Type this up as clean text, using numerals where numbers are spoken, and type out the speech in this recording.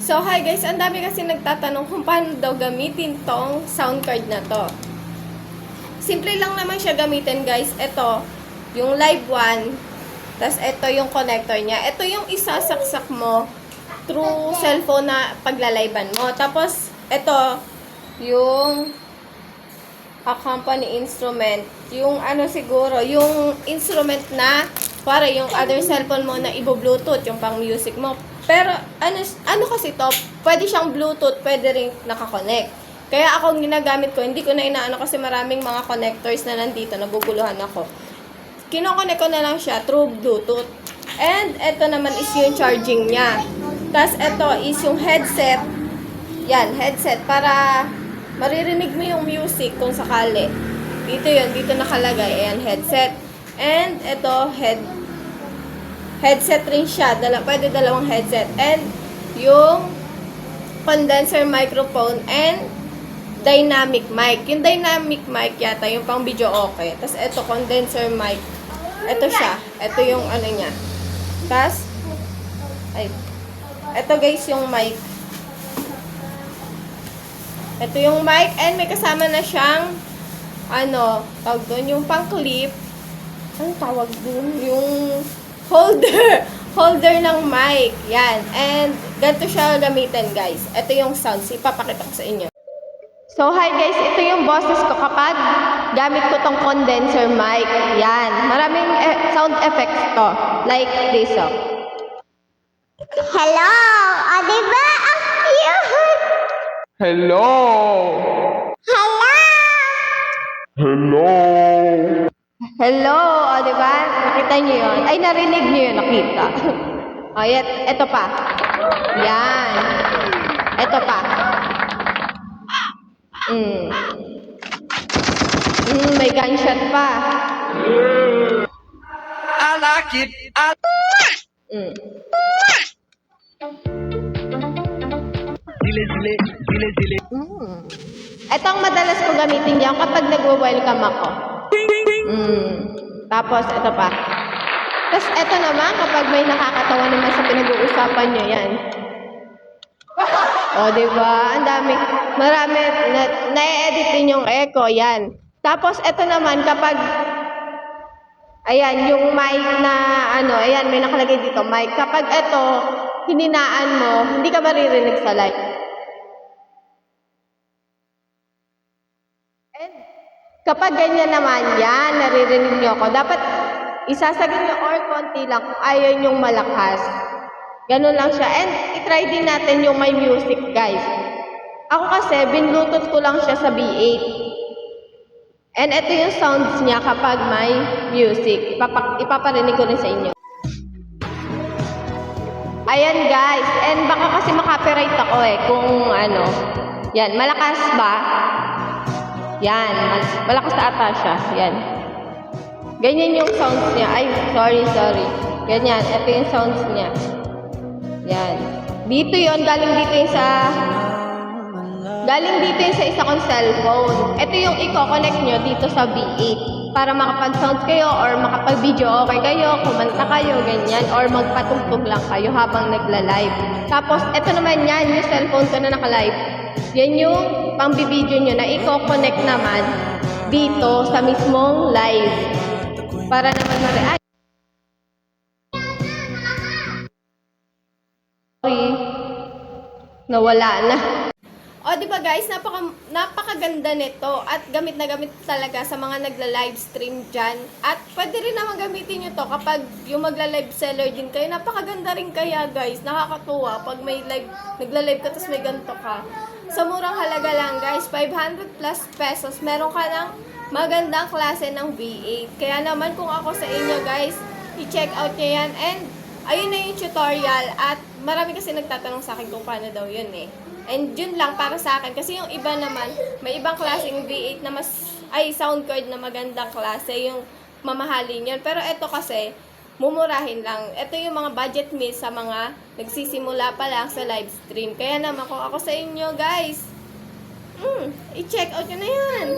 So, hi guys, ang dami kasi nagtatanong kung paano daw gamitin tong sound card na to. Simple lang naman siya gamitin guys. Ito, yung live 1, tas ito yung connector niya. Ito yung isasaksak mo through cellphone na paglalayban mo. Tapos, ito, yung accompany instrument. Yung ano siguro, yung instrument na para yung other cellphone mo na ibo-bluetooth, yung pang music mo. Pero, ano kasi to, pwede siyang Bluetooth, pwede rin nakakonect. Kaya ako ginagamit ko, hindi ko na inaano kasi maraming mga connectors na nandito, naguguluhan ako. Kinoconnect ko na lang siya through Bluetooth. And, ito naman is yung charging niya. Tapos, ito is yung headset. Yan, headset, para maririnig mo yung music kung sakali. Dito yun, dito nakalagay. Ayan, headset. And, ito, headset rin siya. Pwede dalawang headset. And, yung condenser microphone and dynamic mic. Yung dynamic mic yata, yung pang video okay. Tapos, ito, condenser mic. Ito siya. Ito yung ano niya. Tapos, ito guys, yung mic. Ito yung mic. And, may kasama na siyang tawag doon, yung pang clip. Anong tawag doon? Yung holder ng mic. Yan. And, ganito siya gamitin, guys. Ito yung sounds. Ipapakita ko sa inyo. So, hi guys. Ito yung boses ko kapag gamit ko tong condenser mic. Yan. Maraming sound effects to. Like this, oh. Hello! O, diba? Ang cute! Hello! Hello! Hello! Hello! O, diba? Nakita nyo yun? Ay, narinig nyo yun. Nakita. O, ito pa. Yan. Ito pa. May gunshot pa. I like it. Dile. Ito ang madalas ko gamitin diyan kapag nagwo-welcome ako. Tapos, ito pa. Tapos, ito naman, kapag may nakakatawa naman sa pinag-uusapan nyo, yan. O, diba? Ang dami. Marami. Na-edit din yung echo, yan. Tapos, ito naman, kapag, ayan, yung mic na, ayan, may nakalagay dito, mic. Kapag ito, hininaan mo, hindi ka maririnig sa live. Kapag ganyan naman yan, naririnig nyo ako, dapat isasagin nyo or konti lang kung ayaw nyong malakas. Ganun lang siya. And itry din natin yung may music, guys. Ako kasi, binlutot ko lang siya sa B8. And ito yung sounds niya kapag may music. Ipaparinig ko rin sa inyo. Ayan, guys. And baka kasi makapiright ako kung Yan, malakas ba? Yan, malakas na ata siya. Yan. Ganyan yung sounds niya. Ay, sorry. Ganyan, ito yung sounds niya. Yan. Dito yon, galing dito yung sa isa kong cellphone. Ito yung i-connect nyo dito sa V8 para makapag-sounds kayo or makapag-video okay kayo, kumanta kayo, ganyan, or magpatugtog lang kayo habang nagla-live. Tapos, ito naman yan, yung cellphone ko na naka-live. Yan yung pang-video nyo na i-connect naman dito sa mismong live. Para naman sorry, nawala na. O, diba guys, napakaganda nito at gamit na gamit talaga sa mga nagla-live stream dyan. At pwede rin naman gamitin nyo to kapag yung magla-live seller din kayo. Napakaganda rin kaya guys, nakakatuwa pag may live, nagla-live ka tapos may ganito ka. Sa murang halaga lang guys, 500 plus pesos, meron ka ng magandang klase ng V8. Kaya naman kung ako sa inyo guys, i-check out nyo yan. And ayun na yung tutorial at marami kasi nagtatanong sa akin kung paano daw yun And yun lang para sa akin. Kasi yung iba naman, may ibang klaseng V8 na sound card na magandang klase, yung mamahalin yun. Pero ito kasi, mumurahin lang. Ito yung mga budget meal sa mga nagsisimula pa lang sa live stream. Kaya naman kung ako sa inyo guys, i-check out nyo na yan.